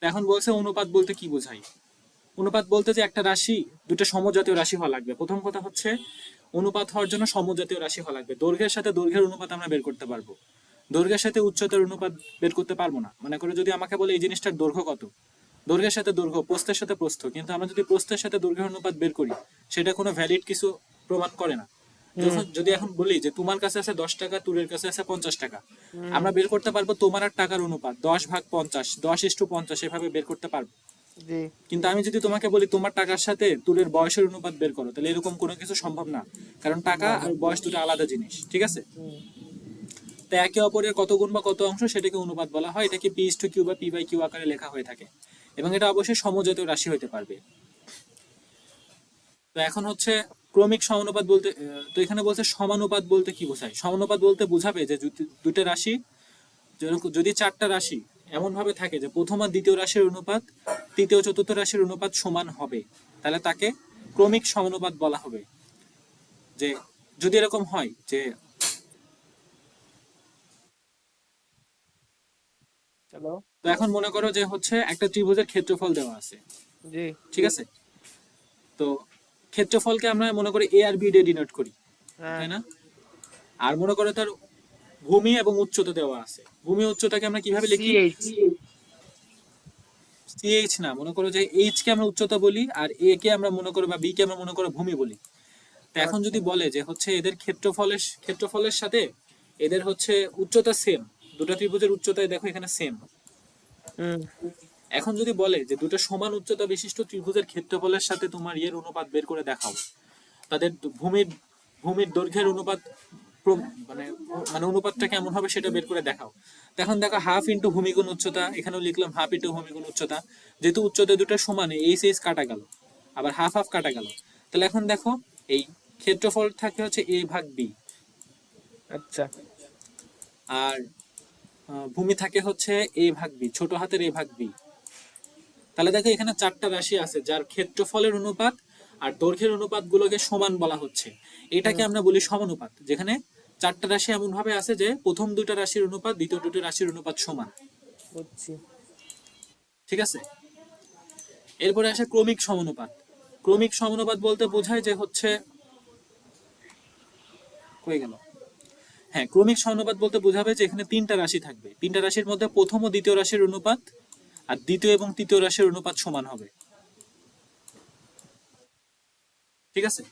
এখন বলছে অনুপাত বলতে কি বোঝায়। অনুপাত বলতে যে একটা রাশি দুটো সমজাতীয় রাশি হওয়া লাগবে। প্রথম কথা হচ্ছে অনুপাত হওয়ার জন্য সমজাতীয় রাশি হওয়া লাগবে। দৈর্ঘ্যের সাথে দৈর্ঘ্যের অনুপাত আমরা বের করতে পারবো, দৈর্ঘ্যের সাথে উচ্চতার অনুপাত বের করতে পারবো না। মনে করো যদি আমাকে বলে এই জিনিসটার দৈর্ঘ্য কত, দৈর্ঘ্যের সাথে দৈর্ঘ্য, প্রস্থের সাথে প্রস্থ, কিন্তু আমরা যদি প্রস্থের সাথে দৈর্ঘ্যের অনুপাত বের করি সেটা কোনো ভ্যালিড কিছু প্রমাণ করে না। হুম। যখন যদি এখন বলি যে তোমার কাছে আছে 10 টাকা, তুরের কাছে আছে 50 টাকা, হুম। আমরা বের করতে পারবো তোমার আর টাকার অনুপাত 10/50, 10:50 এভাবে বের করতে পারবো। জি। কিন্তু আমি যদি তোমাকে বলি তোমার টাকার সাথে তুরের বয়সের অনুপাত বের করো, তাহলে এরকম কোনো কিছু সম্ভব না, কারণ টাকা না আর না। বয়স দুটো আলাদা জিনিস, ঠিক আছে? হুম। তো একে অপরের কত গুণ বা কত অংশ সেটাকে অনুপাত বলা হয়। এটাকে P/Q বা P/Q আকারে লেখা হয়ে থাকে, এবং এটা অবশ্যই সমজাতীয় রাশি হতে পারবে। তো এখন হচ্ছে ক্রমিক সমানুপাত বলতে তো এখানে বলছে সমানুপাত বলতে কি বোঝায়। সমানুপাত বলতে বোঝাবে যে দুটো রাশি, যদি চারটা রাশি এমন ভাবে থাকে যে প্রথম আর দ্বিতীয় রাশির অনুপাত তৃতীয় চতুর্থ রাশির অনুপাত সমান হবে, তাহলে তাকে ক্রমিক সমানুপাত বলা হবে। যে যদি এরকম হয় যে, চলো। তো এখন মনে করো যে হচ্ছে একটা ত্রিভুজের ক্ষেত্রফল দেওয়া আছে, জি। ঠিক আছে? তো ক্ষেত্রফলকে আমরা মনে করি এ আর বি দিয়ে ডিনোট করি, হ্যাঁ। তাই না? আর মনে করো তার ভূমি এবং উচ্চতা দেওয়া আছে। ভূমি উচ্চতাকে আমরা কিভাবে লিখি? CH। সিএইচ না, মনে করো যে এইচ কে আমরা উচ্চতা বলি, আর এ কে আমরা মনে করো বা বি কে আমরা মনে করো ভূমি বলি। তো এখন আচ্ছা। যদি বলে যে হচ্ছে এদের ক্ষেত্রফলের সাথে এদের হচ্ছে উচ্চতা সেম, দুটো ত্রিভুজের উচ্চতায় দেখো এখানে সেম। হুম। এখন যদি বলে যে দুটো সমান উচ্চতা বিশিষ্ট ত্রিভুজের ক্ষেত্রফলের সাথে তোমার ইয়ের অনুপাত বের করে দেখাও, তাদের ভূমির ভূমির দৈর্ঘ্যের অনুপাত মানে মানে অনুপাতটা কেমন হবে সেটা বের করে দেখাও। এখন দেখো হাফ ইন্টু ভূমিগুণ উচ্চতা, এখানেও লিখলাম হাফ ইন্টু ভূমিগুণ উচ্চতা। যেহেতু উচ্চতা দুটো সমান, এইচ এইচ কাটা গেল, আবার হাফ হাফ কাটা গেল। তাহলে এখন দেখো এই ক্ষেত্রফল থাকে হচ্ছে A/B, আচ্ছা। আর ভূমি থাকে হচ্ছে A/B, ছোট হাতের A/B। তাহলে দেখো এখানে চারটা রাশি আছে যার ক্ষেত্রফলের অনুপাত আর দৈর্ঘ্যের অনুপাত গুলোকে সমান বলা হচ্ছে। এটাকে হুম। আমরা বলি সমানুপাত, যেখানে চারটা রাশি এমন ভাবে আছে যে প্রথম দুইটা রাশির অনুপাত দ্বিতীয় দুটো রাশির অনুপাত সমান, বুঝছি। ঠিক আছে? এরপরে আসে ক্রমিক সমানুপাত। ক্রমিক সমানুপাত বলতে বোঝায় যে হচ্ছে, কই গেল, হ্যাঁ, ক্রমিক সমানুপাত বলতে বোঝাবে যে এখানে তিনটা রাশি থাকবে, তিনটা রাশির মধ্যে প্রথম ও দ্বিতীয় রাশির অনুপাত আর দ্বিতীয় এবং তৃতীয় রাশির অনুপাত সমান হবে, ঠিক আছে?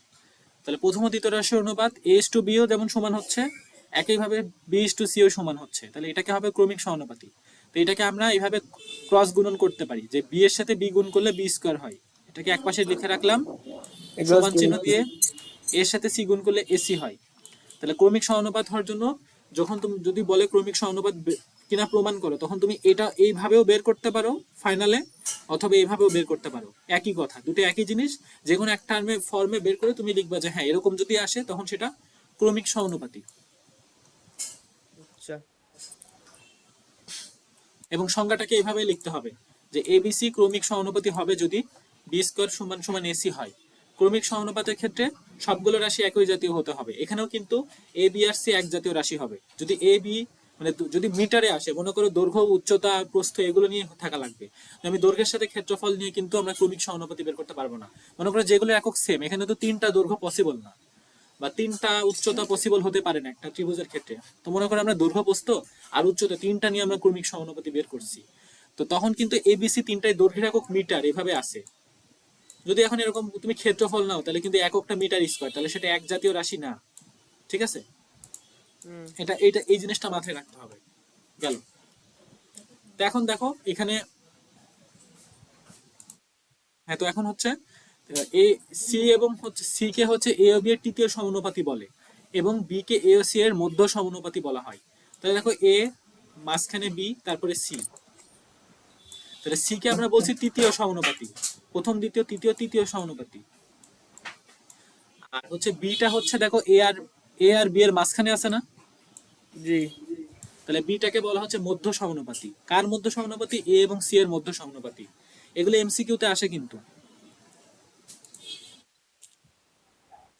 তাহলে প্রথম ও দ্বিতীয় রাশির অনুপাত A/B ও যেমন সমান হচ্ছে, একইভাবে B/C ও সমান হচ্ছে, তাহলে এটাকে হবে ক্রমিক সমানুপাতি। তো এটাকে আমরা এইভাবে ক্রস গুণন করতে পারি যে বি এর সাথে বি গুণ করলে বি স্কোয়ার হয়, এটাকে একপাশে লিখে রাখলাম, এগুলো সমান চিহ্ন দিয়ে এর সাথে সি গুণ করলে এসি হয়। তাহলে ক্রমিক সমানুপাত হওয়ার জন্য যখন তুমি যদি বলে ক্রমিক সমানুপাত কিনা প্রমাণ করো, তখন তুমি এটা এইভাবেও বের করতে পারো ফাইনালে, অথবা এইভাবেও বের করতে পারো। একই কথা, দুটো একই জিনিস, যে কোনো এক টার্মে ফর্মে বের করে তুমি লিখবা যে হ্যাঁ এরকম যদি আসে তখন সেটা ক্রমিক সমানুপাতি। আচ্ছা। এবং সংজ্ঞাটাকে এইভাবে লিখতে হবে যে এবিসি ক্রমিক সমানুপাতি হবে যদি বি স্কোয়ার সমান সমান এসি হয়। ক্রমিক সমানুপাতের ক্ষেত্রে সবগুলো রাশি একই জাতীয় হতে হবে। এখানেও কিন্তু এ বি আর সি এক জাতীয় রাশি হবে। যদি এ বি মানে যদি মিটারে আসে, মনে করো দৈর্ঘ্য উচ্চতা প্রস্থ এগুলো নিয়ে থাকা লাগবে। আমি দৈর্ঘ্যের সাথে ক্ষেত্রফল নিয়ে কিন্তু আমরা ক্রমিক সমানুপাতি বের করতে পারবো না। মনে করো যেগুলো একক সেম, এখানে তো তিনটা দৈর্ঘ্য পসিবল না, বা তিনটা উচ্চতা পসিবল হতে পারে না একটা ত্রিভুজের ক্ষেত্রে। তো মনে করো আমরা দৈর্ঘ্য প্রস্থ আর উচ্চতা তিনটা নিয়ে আমরা ক্রমিক সমানুপাতি বের করছি, তো তখন কিন্তু এবিসি তিনটাই দৈর্ঘ্যের একক মিটার এভাবে আসে। যদি এখন এরকম তুমি ক্ষেত্রফল নাও, তাহলে কিন্তু এককটা মিটার স্কয়ার, তাহলে সেটা এক জাতীয় রাশি না, ঠিক আছে? হুম। এটা এটা এই জিনিসটা মাথায় রাখতে হবে। গেল। তো এখন দেখো এখানে, হ্যাঁ, তো এখন হচ্ছে এ সি এবং হচ্ছে সি কে হচ্ছে এ ও বি এর তৃতীয় সমানুপাতি বলে, এবং বি কে এ ও সি এর মধ্য সমানুপাতি বলা হয়। তাহলে দেখো এ, মাঝখানে বি, তারপরে সি। তাহলে সি কে আমরা বলছি তৃতীয় সমানুপাতি, প্রথম দ্বিতীয় তৃতীয় তৃতীয় সমানুপাতি। আর হচ্ছে বিটা হচ্ছে দেখো এ আর বি এর মাঝখানে আছে না, জি। তাহলে বিটাকে বলা হচ্ছে মধ্য সমানুপাতি। কার মধ্য সমানুপাতি? এ এবং সি এর মধ্য সমানুপাতি। এগুলো এমসিকিউ তে আসে কিন্তু।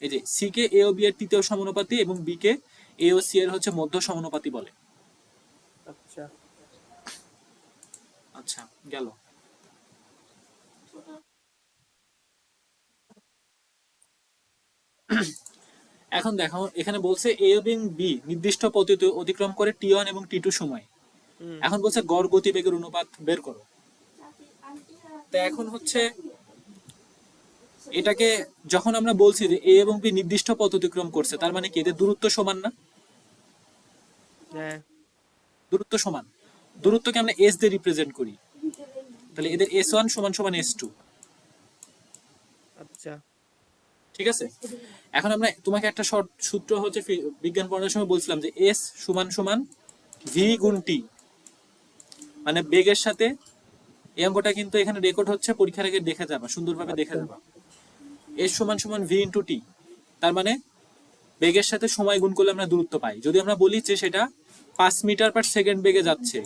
এই যে সি কে এ ও বি এর তৃতীয় সমানুপাতি এবং বি কে এ ও সি এর হচ্ছে মধ্য সমানুপাতি বলে। আচ্ছা। আচ্ছা, গেল। এখন দেখো এখানে বলছে এ এবং বি নির্দিষ্ট পদ্ধতি অতিক্রম করে টি1 এবং টি2 সময়। হুম, এখন বলছে গড় গতিবেগের অনুপাত বের করো। তো এখন হচ্ছে এটাকে যখন আমরা বলছি যে এ এবং বি নির্দিষ্ট পথ অতিক্রম করছে, তার মানে কি এদের দূরত্ব সমান না? হ্যাঁ, দূরত্ব সমান। দূরত্বকে আমরা এস দিয়ে রিপ্রেজেন্ট করি, তাহলে এদের S1 সমান সমান S2। আচ্ছা, ঠিক আছে, এখন আমরা তোমাকে একটা শর্ট সূত্র হচ্ছে বিজ্ঞান পড়ানোর সময় বলছিলাম যে এস সমান সমান ভি গুণ টি, মানে বেগের সাথে। এই অঙ্কটা কিন্তু এখানে রেকর্ড হচ্ছে, পরীক্ষার আগে দেখে যাবা, সুন্দরভাবে দেখে আচ্ছা, যাবা। এস সমান সমান ভি ইন্টু টি, তার মানে বেগের সাথে সময় গুণ করলে আমরা দূরত্ব পাই। যদি আমরা বলি যে সেটা 5 মিটার/সেকেন্ড বেগে যাচ্ছে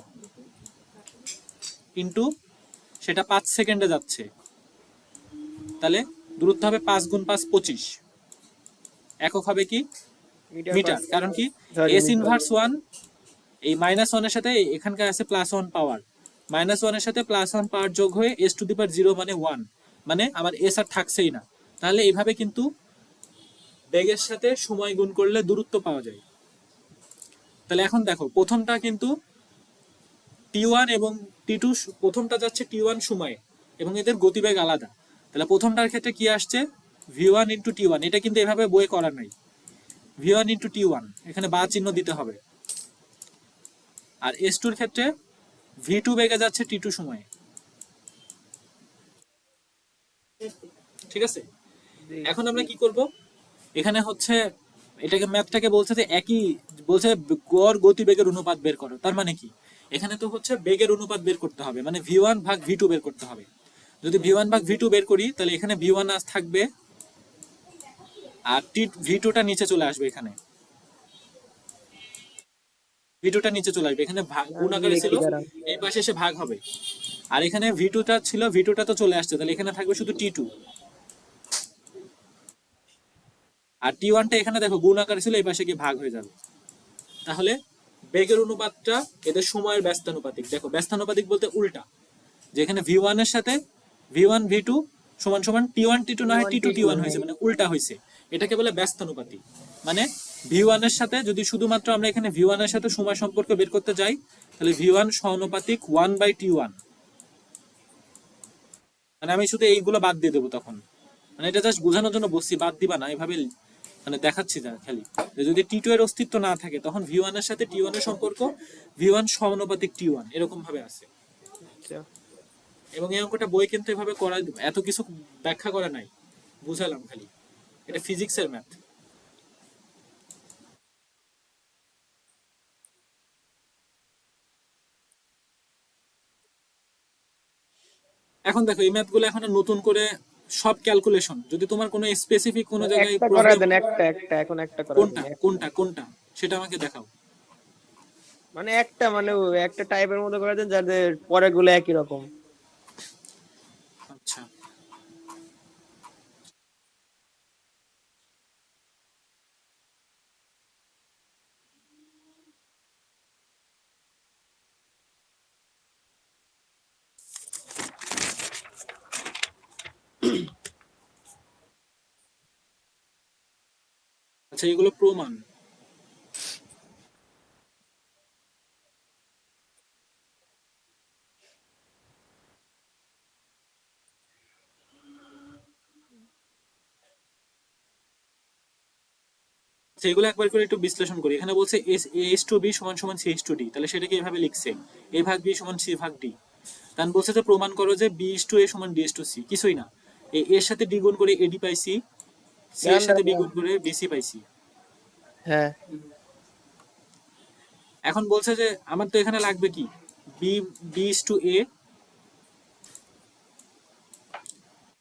ইন্টু সেটা 5 সেকেন্ডে যাচ্ছে, তাহলে দূরত্ব হবে 5 গুণ 5 25। একক হবে কি? Metre metre. কারণ কি? Sorry is metre. Inverse one, এই -1 এর সাথে এখানকার আছে +1 পাওয়ার, -1 এর সাথে +1 পাওয়ার যোগ হয়ে s⁻0 মানে 1, মানে আমার এস আর থাকছেই না। তাহলে এইভাবে কিন্তু বেগের সাথে সময় গুণ করলে দূরত্ব পাওয়া যায়। তাহলে এখন দেখো প্রথমটা কিন্তু টি1 এবং টি2, প্রথমটা যাচ্ছে টি1 সময়ে এবং এদের গতিবেগ আলাদা। তাহলে প্রথমটার ক্ষেত্রে কি আসছে? v1 ইন্টু টি1, এটা কিন্তু এভাবে বইয়ে করা নাই। v1 ইন্টু টি1, এখানে বা চিহ্ন দিতে হবে। আর S2 এর ক্ষেত্রে v2 বেগে যাচ্ছে টি2 সময়ে। ঠিক আছে, জি, এখন আমরা কি করব? এখানে হচ্ছে এটাকে ম্যাথটাকে বলছে যে একই, বলছে গড় গতিবেগের অনুপাত বের করো। তার মানে কি? এখানে তো হচ্ছে বেগের অনুপাত বের করতে হবে, মানে v1 ভাগ v2 বের করতে হবে। যদি v1 ভাগ v2 বের করি তাহলে এখানে v1 আজ থাকবে আর v2টা নিচে চলে আসবে। এখানে v2টা নিচে চলে আসবে, এখানে গুণ আমি আকারে ছিল, লিখি দাঁড়ান। এই পাশে এসে ভাগ হবে। আর এখানে v2টা ছিল, v2টা তো চলে আসছে, তাহলে এখানে থাকবে শুধু টি2। আর টি1টা এখানে দেখো গুণ আকারে ছিল, এই পাশে গিয়ে ভাগ হয়ে যাবে। তাহলে বেগের অনুপাতটা এদের সময়ের ব্যস্তানুপাতিক। দেখো ব্যস্তানুপাতিক বলতে উল্টা, যেখানে v1 এর সাথে v1 v2 সমান সমান টি1 টি2 না হয় T1 টি2 T2 টি1 হয়েছে, হ্যাঁ, মানে উল্টা হয়েছে। এটাকে বলে ব্যস্তানুপাতিক। মানে v1 এর সাথে যদি শুধুমাত্র আমরা এখানে v1 এর সাথে সময় সম্পর্ক বের করতে যাই, তাহলে v1 সমানুপাতিক 1/t1। মানে আমি শুধু এইগুলো বাদ দিয়ে দেবো তখন, মানে এটা জাস্ট বোঝানোর জন্য বসছি, বাদ দিবা না এভাবে, মানে দেখাচ্ছি যা খালি, যে যদি টি2 এর অস্তিত্ব না থাকে তখন v1 এর সাথে টি1 এর সম্পর্ক v1 সমানুপাতিক টি1 এরকম ভাবে আছে। আচ্ছা, এবং এই অঙ্কটা বই কিন্তু এভাবে করা, এত কিছু ব্যাখ্যা করা নাই, বুঝালাম খালি, এটা ফিজিক্সের ম্যাথ। এখন দেখো এই ম্যাথগুলো এখন আর নতুন করে সব ক্যালকুলেশন, যদি তোমার কোনো স্পেসিফিক কোনো জায়গায় একটা করা প্রবলেম, দেন, একটা এখন একটা করা দেন কোনটা কোনটা কোনটা সেটা আমাকে দেখাও। মানে একটা মানে একটা টাইপের মতো করে দেন যাদের পরে গুলো একই রকম। আচ্ছা, আচ্ছা এগুলো প্রমাণ। আচ্ছা এগুলো একবার করে একটু বিশ্লেষণ করি। এখানে বলছে এস টু বি সমান সমান সি এস টু ডি, তাহলে সেটাকে এভাবে লিখছে এ ভাগ বি সমান সি ভাগ ডি। তাহলে বলছে যে প্রমাণ করো যে বি ইস টু এ সমান ডি ইস টু সি। কিছুই না, এর সাথে ডি গুণ করে এডি পাইছি, সি এর দাঁড়ান সাথে বি দাঁড়ান, গুণ করে বিসি পাইছি। হ্যাঁ, এখন বলছে যে আমার তো এখানে লাগবে কি, বি বি ইস টু এ,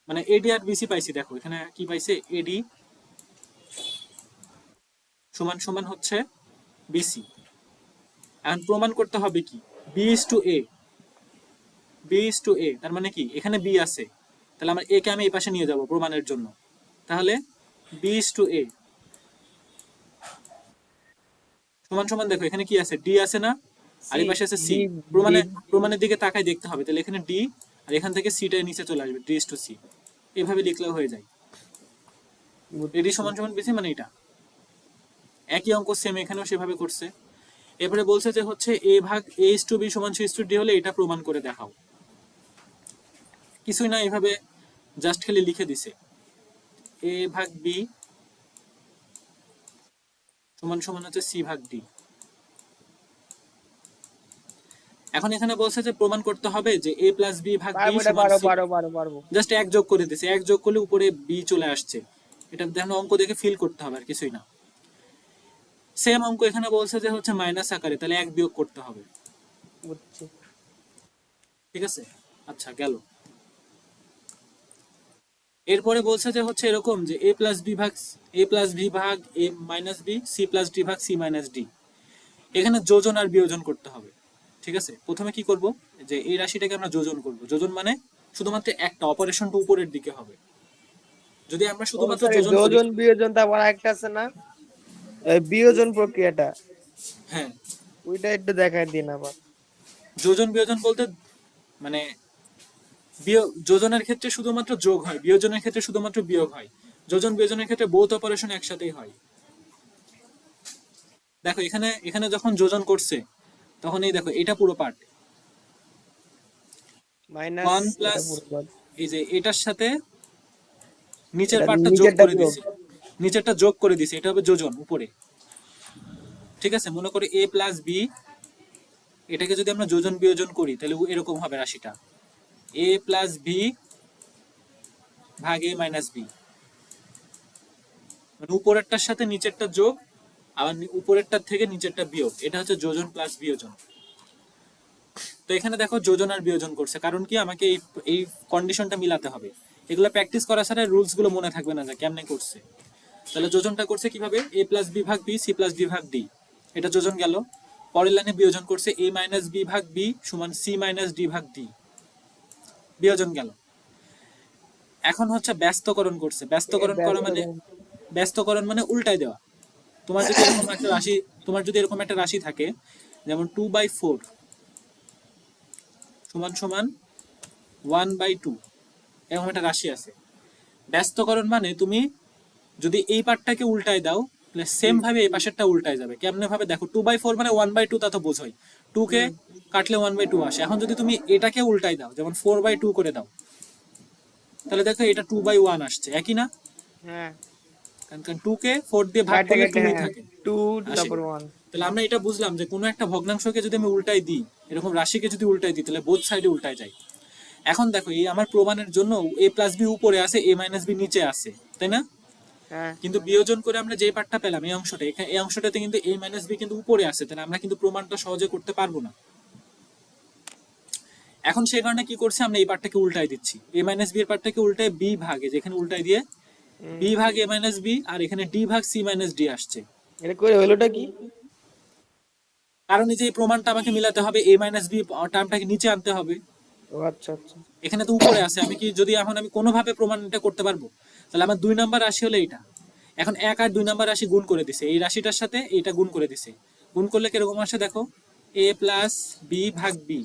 মানে এডি আর বিসি পাইছি। দেখো এখানে কি পাইছে, এডি সমান সমান হচ্ছে বিসি। এখন প্রমাণ করতে হবে কি, B is to A, B is to A, তার মানে কি এখানে বি আছে, তাহলে আমরা এ কে আমি এই পাশে নিয়ে যাব প্রমাণের জন্য। তাহলে বি ইস টু এ সমান সমান, দেখো এখানে কি আছে, ডি আছে না, আর সি, এই পাশে আছে সি। ডি, ডি, প্রমাণের দিকে তাকাই দেখতে হবে, তাহলে এখানে ডি আর এখান থেকে সিটা নিচে চলে আসবে, ডি ইস টু সি। এভাবে লিখলেও হয়ে যায়। এডি বুঝছি। সমান সমান বিসি, মানে এটা। একই অঙ্ক সেম এখানেও সেভাবে করছে। এরপরে বলছে যে হচ্ছে a ভাগ a/b সমান c/d হলে এটা প্রমাণ করে দেখাও। কিছুই না, এভাবে জাস্ট খালি লিখে দিছে a ভাগ b সমান সমান হচ্ছে c ভাগ d। এখন এখানে বলছে যে প্রমাণ করতে হবে যে a প্লাস b ভাগ b পারবো, এটা সমান পারো c। পারো পারো পারবো। জাস্ট এক যোগ করে দিছে, এক যোগ করলে উপরে b চলে আসছে। এটা দেখেন অঙ্ক দেখে ফিল করতে হবে, আর কিছুই না। সেম অঙ্ক এখানে বলছে যে হচ্ছে মাইনাস আকারে, তাহলে এক বিয়োগ করতে হবে। বুঝছি। ঠিক আছে, আচ্ছা গেল। এরপরে বলছে যে হচ্ছে এরকম যে a প্লাস b ভাগ a minus b, c plus d ভাগ c মাইনাস d। এখানে যোজন আর বিয়োজন করতে হবে। ঠিক আছে, প্রথমে কি করব, যে এই রাশিটাকে আমরা যোজন করব। যোজন মানে শুধুমাত্র একটা অপারেশনটা উপরের দিকে হবে। যদি আমরা ও শুধুমাত্র সরি, যোজন করি, যোজন বিয়োজন, তারপর একটা আছে না, এই বিয়োজন প্রক্রিয়াটা, হ্যাঁ, ওইটা একটু দেখাই দিন আবার। যোজন বিয়োজন বলতে মানে যোজনের ক্ষেত্রে শুধুমাত্র যোগ হয়, বিয়োজনের ক্ষেত্রে শুধুমাত্র বিয়োগ হয়। যোজন বিয়োজনের ক্ষেত্রে বোথ অপারেশন একসাথেই হয়। দেখো এখানে এখানে যখন যোজন করছে তখন এই দেখো এটা পুরো পার্ট মাইনাস, ওয়ান এটা প্লাস পুরো বাদ। এই যে এটার সাথে নিচের এটা পার্টটা যোগ নিচেরটা করে বিয়োগ। দিছে, নিচেরটা যোগ করে দিছে, এটা হবে যোজন উপরে। ঠিক আছে, মনে করি a প্লাস বি, এটাকে যদি আমরা যোজন বিয়োজন করি তাহলে এরকম হবে রাশিটা a প্লাস বি ভাগ a মাইনাস বি। মানে উপরেরটার সাথে নিচেরটা যোগ, আবার উপরেরটার থেকে নিচেরটা বিয়োগ, এটা হচ্ছে যোজন প্লাস বিয়োজন। তো এখানে দেখো যোজন আর বিয়োজন করছে, কারণ কি আমাকে এই এই কন্ডিশনটা মিলাতে হবে। এগুলো প্র্যাকটিস করা ছাড়া রুলস গুলো মনে থাকবে না যে কেমনে করছে। তাহলে যোজনটা করছে কিভাবে, a প্লাস বি ভাগ বি, সি প্লাস ডি ভাগ ডি, এটা যোজন গেল। পরের লাইনে বিয়োজন করছে a মাইনাস বি ভাগ বি সমান সি মাইনাস ডি ভাগ ডি, বিয়োজন গেল। এখন হচ্ছে ব্যস্তকরণ করছে। ব্যস্তকরণ করা মানে, ব্যস্তকরণ মানে উল্টাই দেওয়া। তোমার যদি এরকম একটা রাশি, তোমার যদি এরকম একটা রাশি থাকে যেমন 2/4 সমান সমান 1/2, এরকম একটা রাশি আছে। ব্যস্তকরণ মানে তুমি যদি এই পার্টটাকে উল্টায় দাও তাহলে সেম ভাবে এই পাশেরটা উল্টায় যাবে। কেমনে ভাবে দেখো, 2/4 মানে 1/2, তা তো বোঝোই, 2 কে কাটলে 1/2 আসে। এখন যদি তুমি এটাকে উল্টাই দাও, যেমন 4/2 করে দাও, তাহলে দেখো এটা 2/1 আসছে, একই না? হ্যাঁ, কারণ 2 কে 4 দিয়ে ভাগ কাটে করলে কাটে, 2 ই হ্যাঁ, থাকে, 2 আসে। তারপর 1। তাহলে আমরা এটা বুঝলাম যে কোনো একটা ভগ্নাংশকে যদি আমি উল্টাই দিই, এরকম রাশিকে যদি উল্টাই দিই তাহলে বোথ সাইডে উল্টায় যায়। এখন দেখো এই আমার প্রমাণের জন্য a প্লাস বি উপরে আছে, a মাইনাস বি নিচে আছে, তাই না? হ্যাঁ, কিন্তু বিয়োজন করে আমরা যে পার্টটা পেলাম, এই অংশটা, এখানে এই অংশটাতে কিন্তু a মাইনাস বি কিন্তু উপরে আছে, তাহলে আমরা কিন্তু প্রমাণটা সহজে করতে পারবো না। এখন সেই কারণে কি করছে, আমরা এই পার্টটাকে উল্টাই দিচ্ছি, a মাইনাস বি এর পার্টটাকে উল্টায় b ভাগে, যেখানে উল্টাই দিয়ে b ভাগ a মাইনাস বি, আর এখানে d ভাগ c মাইনাস d আসছে। এটা করে হলোটা কি? কারণ এই যে এই প্রমাণটা আমাকে মিলাতে হবে, a মাইনাস বি টার্মটাকে নিচে আনতে হবে। ও আচ্ছা আচ্ছা। এখানে তো উপরে আছে, আমি কি যদি এখন আমি কোনোভাবে প্রমাণটা করতে পারবো? তাহলে আমার 2 নাম্বার রাশি হলো এটা। এখন 1 আর 2 নাম্বার রাশি গুণ করে দিছে, এই রাশিটার সাথে এইটা গুণ করে দিছে। গুণ করলে কিরকম আসে দেখো, a প্লাস বি ভাগ বি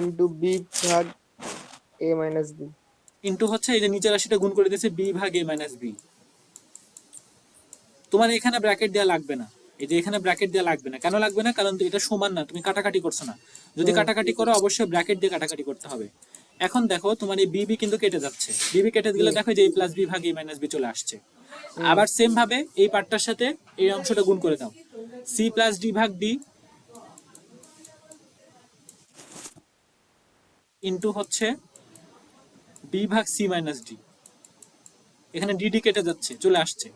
ইনটু বি ভাগ এ মাইনাস বি। ইন্টু হচ্ছে এই যে নিচের রাশিটা গুণ করে দিছে বি ভাগ a মাইনাস বি। তোমার এখানে ব্র্যাকেট দেওয়া লাগবে না, এই যে এখানে ব্র্যাকেট দেওয়া লাগবে না। কেন লাগবে না? কারণ এটা সমান না, তুমি কাটাকাটি করছো না। যদি কাটাকাটি করো অবশ্যই ব্র্যাকেট দিয়ে কাটাকাটি করতে হবে। এখন দেখো তোমার এই বিবি কিন্তু কেটে যাচ্ছে, বিবি কেটে গেলে দেখো যে a প্লাস বি ভাগ a মাইনাস বি চলে আসছে। আবার সেম ভাবে এই পার্টটার সাথে এই অংশটা গুণ করে দাও, সি প্লাস ডি ভাগ ডি ইন্টু হচ্ছে বি ভাগ সি মাইনাস ডি। এখানে ডিডি কেটে যাচ্ছে, চলে আসছে।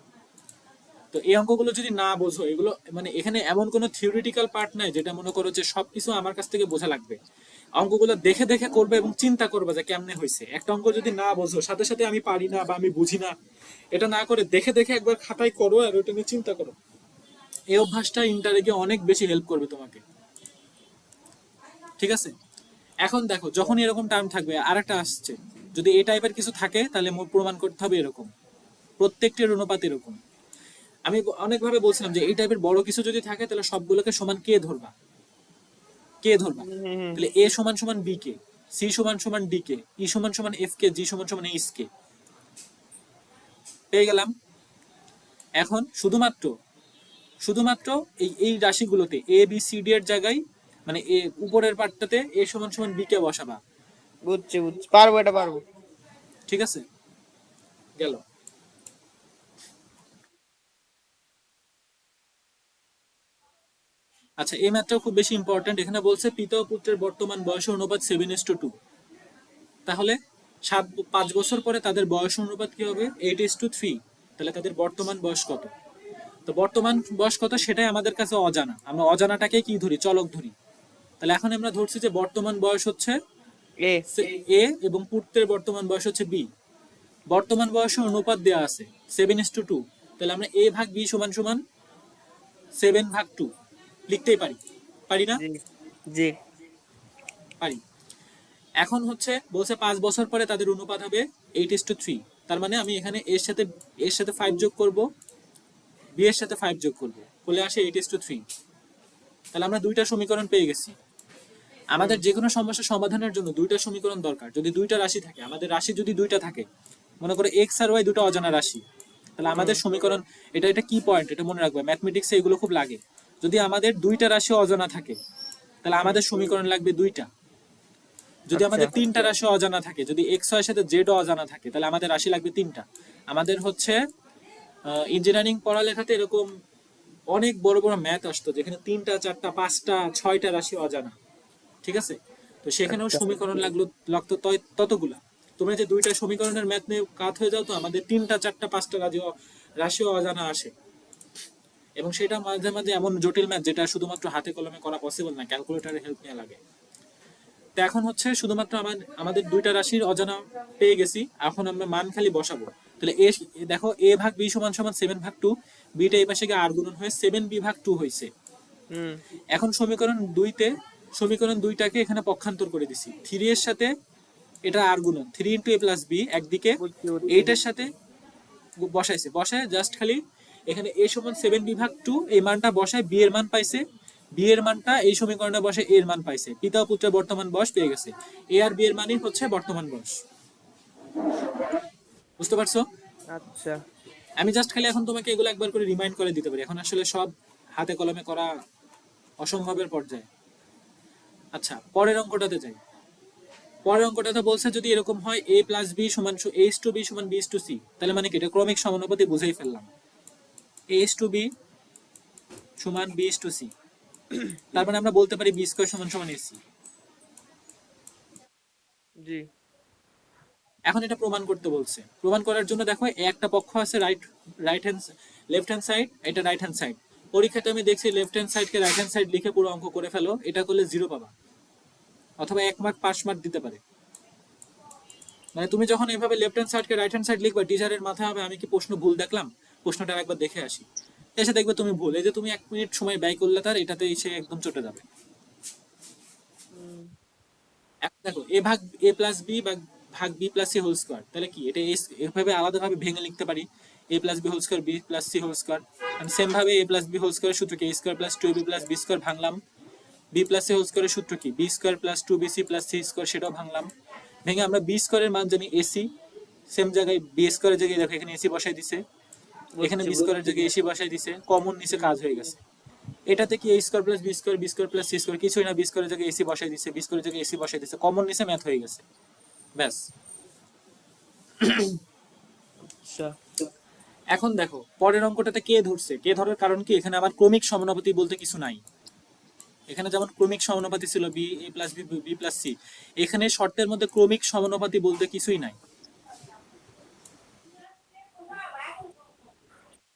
তো এই অঙ্কগুলো যদি না বোঝো, এগুলো মানে এখানে এমন কোনো থিওরিটিক্যাল পার্ট নাই যেটা মনে করো যে সবকিছু আমার কাছ থেকে বোঝা লাগবে। অঙ্কগুলো দেখে দেখে করবে এবং চিন্তা করবে যে কেমনে হয়েছে। একটা অঙ্ক যদি না বোঝো, সাথে সাথে আমি পারি না বা আমি বুঝি না, এটা না করে দেখে দেখে একবার খাতায় করো আর ওটা নিয়ে চিন্তা করো। এই অভ্যাসটা ইন্টারে গিয়ে অনেক বেশি হেল্প করবে তোমাকে। ঠিক আছে, এখন দেখো যখন এরকম টার্ম থাকবে, আরেকটা আসছে, যদি এই টাইপের কিছু থাকে তাহলে প্রমাণ করতে হবে এরকম, প্রত্যেকটির অনুপাত এরকম। আমি অনেকভাবে বলছিলাম যে এই টাইপের বড় কিছু যদি থাকে তাহলে সবগুলোকে সমান কে ধরবা, কে ধরবা। তাহলে এ সমান সমান বি কে, সি সমান সমান ডি কে, ই সমান সমান এফ কে, জি সমান সমান এইচ কে, পেয়ে গেলাম। এখন শুধুমাত্র এই রাশিগুলোতে এ বি সি ডি এর জায়গায়, মানে এ উপরের পার্টটাতে এ সমান সমান বি কে বসাবা। বুঝছি বুঝছি, পারবো, এটা পারবো। ঠিক আছে, গেল। আচ্ছা, এই ম্যাথটাও খুব বেশি ইম্পর্টেন্ট। এখানে বলছে পিতা ও পুত্রের বর্তমান বয়স অনুপাত 7:2। তাহলে 5 বছর পরে তাদের বয়স অনুপাত কি হবে? 8:3। তাহলে তাদের বর্তমান বয়স কত? তো বর্তমান বয়স কত সেটাই আমাদের কাছে অজানা, আমরা অজানাটাকে কি ধরি? চলক ধরি। তাহলে এখন আমরা ধরছি যে বর্তমান বয়স হচ্ছে এ। এ এবং পুত্রের বর্তমান বয়স হচ্ছে বি। বর্তমান বয়সের অনুপাত দেওয়া আছে 7:2। তাহলে আমরা এ ভাগ বি সমান সমান 7/2 লিখতেই পারি, পারি না? জি জি। পারি। এখন হচ্ছে বলছে 5 বছর পরে তাদের অনুপাত হবে 8:3। তার মানে আমি এখানে এর সাথে 5 যোগ করব, বি এর সাথে 5 যোগ করব, বলে আসে 8:3। তাহলে আমরা দুইটা সমীকরণ পেয়ে গেছি। হুম। আমাদের যে কোনো সমস্যা সমাধানের জন্য দুইটা সমীকরণ দরকার। যদি দুইটা রাশি থাকে, আমাদের রাশি যদি দুইটা থাকে, মনে করো এক্স আর ওয়াই দুটো অজানা রাশি, তাহলে হুম। আমাদের সমীকরণ, এটা কি পয়েন্ট, এটা মনে রাখবে, ম্যাথমেটিক্সে এগুলো খুব লাগে। যদি আমাদের দুইটা রাশি অজানা থাকে, তাহলে হুম। আমাদের সমীকরণ লাগবে দুইটা। যদি আচ্ছা। আমাদের তিনটা রাশি অজানা থাকে, যদি এক্স ওয়াই এর সাথে জেড অজানা থাকে, তাহলে আমাদের রাশি লাগবে তিনটা। আমাদের হচ্ছে ইঞ্জিনিয়ারিং পড়ালেখাতে এরকম অনেক বড় বড় ম্যাথ আসতো যেখানে 3টা 4টা 5টা 6টা রাশি অজানা। ঠিক আছে, তো সেখানেও আচ্ছা। সমীকরণ লাগতো ততগুলা। তোমরা যে দুইটা সমীকরণের ম্যাথ নিয়ে কাজ হয়ে যাও, তো আমাদের 3টা 4টা 5টা রাশিও অজানা আসে। এবং সেটা মাঝে মাঝে এমন জটিল ম্যাথ যেটা শুধুমাত্র হাতে কলমে করা পসিবল না, ক্যালকুলেটরের হেল্প নেওয়া লাগে। তো এখন হচ্ছে শুধুমাত্র আমাদের দুইটা রাশির অজানা পেয়ে গেছি, এখন আমরা মান খালি বসাবো। তাহলে দেখো এ ভাগ বি সমান সমান 7/2, বিটা এই পাশে গিয়ে আর গুণন হয়ে 7b/2 হয়েছে। হুম। এখন সমীকরণ দুইটাকে এখানে পক্ষান্তর করে দিছি। 3 এর সাথে এটা আর গুণন, 3 × a + b একদিকে, বুঝছি বুঝছি। 8 এর সাথে বসায় জাস্ট খালি এখানে a সমান 7b/2 এই মানটা বসায়, বি এর মান পাইছে, বি এর মানটা এই সমীকরণে বসে এর মান পাইছে, পিতা ও পুত্রের বর্তমান বয়স পেয়ে গেছে। এ আর বি এর মানই হচ্ছে বর্তমান বয়স। বুঝতে পারছো? আচ্ছা। আমি জাস্ট খালি এখন তোমাকে এগুলো একবার করে রিমাইন্ড করে দিতে পারি, এখন আসলে সব হাতে কলমে করা অসম্ভবের পর্যায়ে। আচ্ছা, পরের অঙ্কটাতে যাই। পরের অঙ্কটাতে বলছে যদি এরকম হয় a + b সমান a/b সমান b/c, তাহলে মানে কি? এটা ক্রমিক সমানুপাতি বুঝেই ফেললাম। a/b সমান b/c, তার মানে আমরা বলতে পারি b² সমান সমান ac। জি। এখন এটা প্রমাণ করতে বলছে। প্রমাণ করার জন্য দেখো একটা পক্ষ আছে right hand left hand side, এটা রাইট হ্যান্ড সাইড। পরীক্ষাতে আমি দেখছি লেফট হ্যান্ড সাইডকে রাইট হ্যান্ড সাইড লিখে পুরো অঙ্ক করে ফেলো, এটা করলে 0 পাবা, অথবা 1 মার্ক 5 মার্ক দিতে পারে। মানে তুমি যখন এইভাবে লেফট হ্যান্ড সাইডকে রাইট হ্যান্ড সাইড লিখবা, টিচারের মাথায় হবে আমি কি প্রশ্ন ভুল দেখলাম, প্রশ্নটা একবার দেখে আসি। এসে দেখবে তুমি ভুল, এই যে তুমি 1 মিনিট সময় ব্যয় করলে তার, এটাতে এসে একদম চটে যাবে। হুম। এখন দেখো a+b ভাগ b+c হোল স্কয়ার, তাহলে কি এটা এভাবে আলাদাভাবে ভেঙে লিখতে পারি, a+b whole square b+c whole square. And same ভাবে a+b হোল স্কয়ারের সূত্র কি? a² + 2ab + b স্কয়ার ভাঙলাম। b+c হোল স্কয়ারের সূত্র কি? b² + 2bc + c স্কয়ার, সেটাও ভাঙলাম। ভেঙে আমরা b স্কয়ারের মান জানি ac, সেম জায়গায় b স্কয়ারের জায়গায় দেখো এখানে ac বসাই দিছে, এখানে বুঝছি b স্কয়ারের বুঝছি। জায়গায় ac বসাই দিছে, কমন নিচে, হুম। কাজ হয়ে গেছে। এটাতে কি a² + b square b² + c square, কিছুই না, b স্কয়ারের জায়গায় ac বসাই দিছে, b স্কয়ারের জায়গায় ac বসাই দিছে, কমন নিচে, ম্যাথ হয়ে গেছে, ব্যাস। আচ্ছা। এখন দেখো পরের অঙ্কটাতে কে ধরছে, কে ধরার কারণ কি? এখানে আমার ক্রমিক সমানুপাতি বলতে কিছু নাই। এখানে যেমন ক্রমিক সমানুপাতি ছিল B a + b b + c, এখানে শর্তের মধ্যে ক্রমিক সমানুপাতি বলতে কিছুই নাই।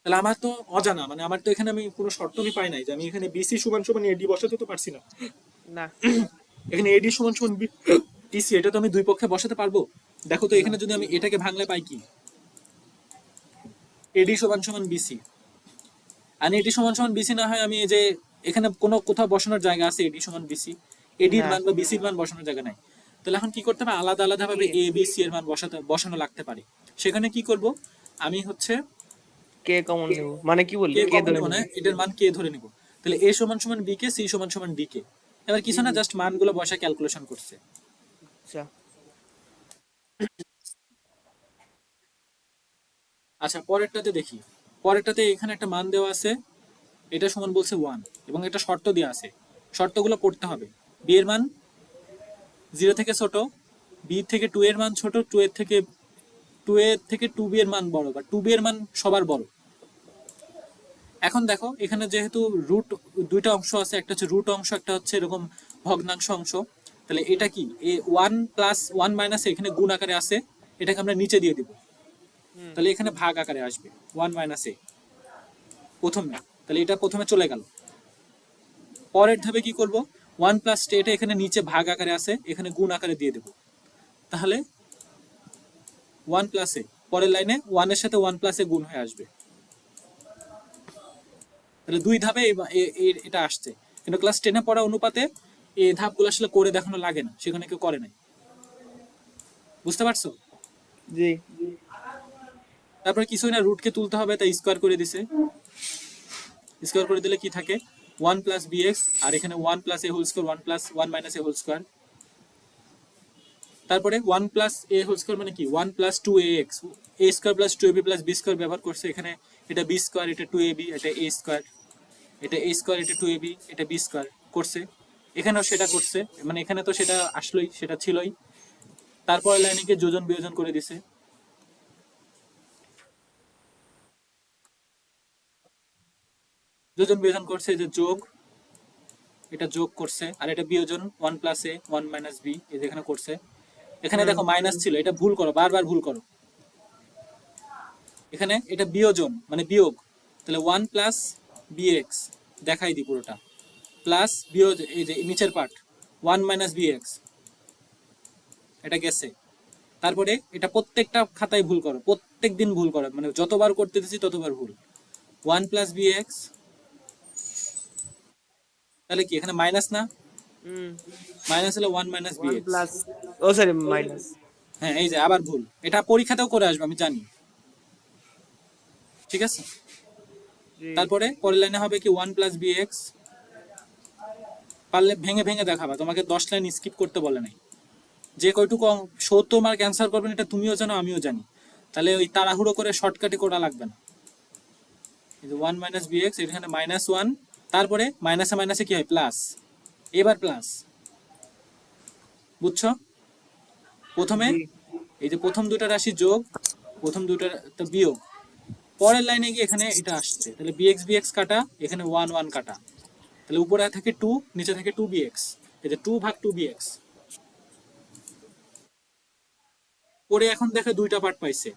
তাহলে আমার তো অজানা, মানে আমার তো এখানে আমি কোনো শর্ত আমি পাই নাই যে আমি এখানে বিসি সমান সমান এডি বসাতে তো পারছি না। না। এখানে এডি সমান সমান বিসি, এটা তো আমি দুই পক্ষে বসাতে পারবো। দেখো তো না। এখানে যদি আমি এটাকে ভাঙলে পাই কি? এডি সমান সমান বিসি। আর এডি সমান সমান বিসি না হয় আমি এই যে এখানে কোনো কোথাও বসানোর জায়গা আছে এডি সমান বিসি? এডির না। মান বা বিসির মান বসানোর জায়গা নাই। তাহলে এখন কি করতে হবে? আলাদা আলাদা ভাবে এ বি সি এর মান বসানো লাগতে পারে। সেখানে কি করব? আমি হচ্ছে কে কমন নেব মানে কি বললি, কে কে কমন ধরে নেব নেব? না, এটার মান কে ধরে নিব। তাহলে এ সমান সমান বি কে, সি সমান সমান ডি কে। এবার কিছু না, জাস্ট মানগুলো বসা ক্যালকুলেশন করছে। আচ্ছা। আচ্ছা, পরেরটাতে দেখি। পরেরটাতে এখানে একটা মান দেওয়া আছে, এটা সমান বলছে 1 এবং এটা শর্ত দেওয়া আছে, শর্তগুলো পড়তে হবে। বি এর মান 0 থেকে ছোট, বি থেকে 2 এর মান ছোট, 2 এর থেকে 2b এর মান বড়, বা 2b এর মান সবার বড়। এখন দেখো এখানে যেহেতু রুট দুইটা অংশ আছে, একটা হচ্ছে রুট অংশ, একটা হচ্ছে এরকম ভগ্নাংশ অংশ, তাহলে এটা কি এ 1 প্লাস 1 মাইনাস এখানে গুণ আকারে আছে, এটাকে আমরা নিচে দিয়ে দিব, তাহলে এখানে ভাগ আকারে আসবে 1 মাইনাস এ প্রথমে, তাহলে এটা প্রথমে চলে গেল। পরের ধাপে কি করব, 1 প্লাস এটা এখানে নিচে ভাগ আকারে আছে, এখানে গুণ আকারে দিয়ে দেব, তাহলে 1 প্লাস এ পরের লাইনে 1 এর সাথে 1 প্লাস এ গুণ হয়ে আসবে। তাহলে দুই ধাপে এটা আসছে, কিন্তু ক্লাস 10 এ পড়া অনুপাতে এই ধাপগুলো আসলে করে দেখানো লাগে না, সেখানে কেউ করে নাই। বুঝতে পারছো? জি। তারপরে কিছুই না, রুটকে তুলতে হবে, তাই স্কোয়ার করে দিছে। স্কোয়ার করে দিলে কি থাকে, 1 প্লাস bx, আর এখানে 1 plus a whole square, 1 plus 1 minus a whole square. তারপরে 1 প্লাস a হোল স্কোয়ার মানে কি, 1 plus 2ax, a square plus 2ab plus b square ব্যবহার করছে, এখানে এটা b স্কোয়ার, এটা 2ab, এটা a স্কোয়ার, এটা a স্কোয়ার, এটা 2ab, এটা b স্কোয়ার করছে। এখানেও সেটা করছে, মানে এখানে তো সেটা আসলোই, সেটা ছিলই। তারপরে লাইনে গিয়ে যোজন বিয়োজন করে দিছে। যোজন বিয়োজন করছে, যে যোগ, এটা যোগ করছে, আর এটা বিয়োজন 1 প্লাস এ 1 মাইনাস বি, এই যেখানে করছে। এখানে দেখো মাইনাস ছিল, এটা ভুল করো, বারবার ভুল করো। এখানে এটা বিয়োজন মানে বিয়োগ, তাহলে 1 প্লাস bx দেখাই দি পুরোটা, প্লাস বিয়োগ এই যে নিচের পার্ট 1 মাইনাস bx, এটা গেছে। তারপরে এটা প্রত্যেকটা খাতায় ভুল করো, প্রত্যেক দিন ভুল করো, মানে যতবার করতে দিছি ততবার ভুল। 1 প্লাস bx, তাহলে কি এখানে মাইনাস না, মাইনাস হলে 1 মাইনাস 1 bx। প্লাস, ও সরি মাইনাস। হ্যাঁ, এই যে আবার ভুল, এটা পরীক্ষাতেও করে আসবে আমি জানি, ঠিক আছে। জি। তারপরে পরের লাইনে হবে কি 1 প্লাস bx, পারলে ভেঙে ভেঙে দেখাবা, তোমাকে 10 লাইন স্কিপ করতে বলে নাই। যে কয়টুকু 70 মার্ক অ্যান্সার করবেন এটা তুমিও জানো আমিও জানি, তাহলে ওই তাড়াহুড়ো করে শর্টকাটে করা লাগবে না। এই যে 1 মাইনাস bx, এখানে মাইনাস 1, তারপরে মাইনাসে মাইনাসে কি হয়, প্লাস, এবার প্লাস। বুঝছো? প্রথমে জি। এই যে প্রথম দুটো রাশি যোগ, প্রথম দুটো বিয়োগ, পরের লাইনে গিয়ে এখানে এটা আসছে, তাহলে bx bx কাটা, এখানে 1 1 কাটা, তাহলে উপরে থাকে 2, নিচে থাকে 2bx, এই যে 2 ভাগ 2bx। পরে এখন দেখে দুইটা পার্ট পাইছে,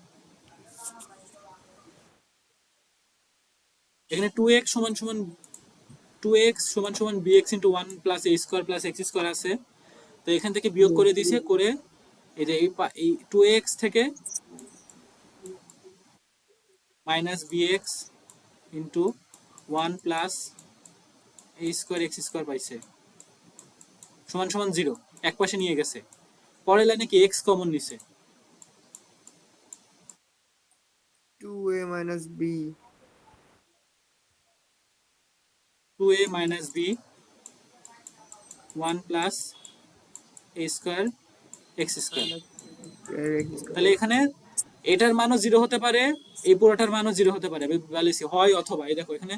এখানে 2x সমান সমান 2x সমান সমান bx into 1 plus a square plus x square আছে, তো এখান থেকে বিয়োগ করে দিছে, করে এই যে এই 2x থেকে minus bx into 1 plus a square x square পাইছে, সমান সমান 0, এক পাশে নিয়ে গেছে। পরের লাইনে কি x কমন নিছে, 2a minus b 2a minus b 1 plus a square x square. তাহলে এখানে এটার মানও 0 হতে পারে, এই পুরোটার মানও 0 হতে পারে, আমি বলেছি হয় অথবা। এই দেখো এখানে,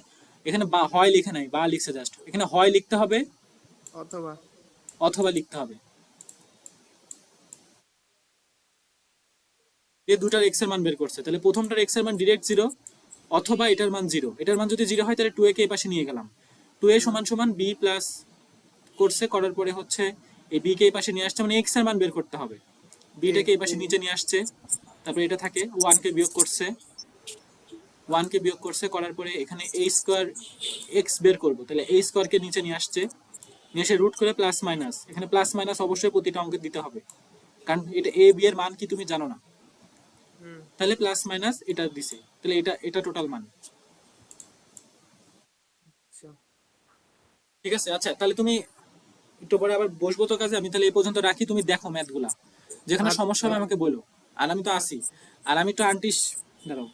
এখানে বা হয় লিখে নাই, বা লিখছে জাস্ট, এখানে হয় লিখতে হবে অথবা অথবা লিখতে হবে। এই দুটার x এর মান বের করছে, তাহলে প্রথমটার x এর মান ডিরেক্ট 0, অথবা এটার মান 0। এটার মান যদি 0 হয় তাহলে 2a কে এই পাশে নিয়ে গেলাম, 2a সমান সমান b প্লাস করছে, করার পরে হচ্ছে এই b কে এই পাশে নিয়ে আসছে, মানে x এর মান বের করতে হবে। b টাকে এই পাশে নিচে নিয়ে আসছে, তারপরে এটা থাকে 1 কে বিয়োগ করছে, 1 কে বিয়োগ করছে, করার পরে এখানে a স্কয়ার x বের করব, তাহলে a স্কয়ার কে নিচে নিয়ে আসছে, নিয়ে এসে রুট করে প্লাস মাইনাস, এখানে প্লাস মাইনাস অবশ্যই প্রতিটা অঙ্কে দিতে হবে, কারণ এটা a b এর মান কি তুমি জানো না, তাহলে প্লাস মাইনাস এটা দিছে, তাহলে এটা এটা টোটাল মান। ঠিক আছে, আচ্ছা তাহলে তুমি একটু পরে আবার বসবো তো কাজে, আমি তাহলে এই পর্যন্ত রাখি, তুমি দেখো ম্যাথগুলা, যেখানে সমস্যা হবে আমাকে বলো, আর আমি তো আসি, আর আমি তো আন্টিস, দাঁড়াও।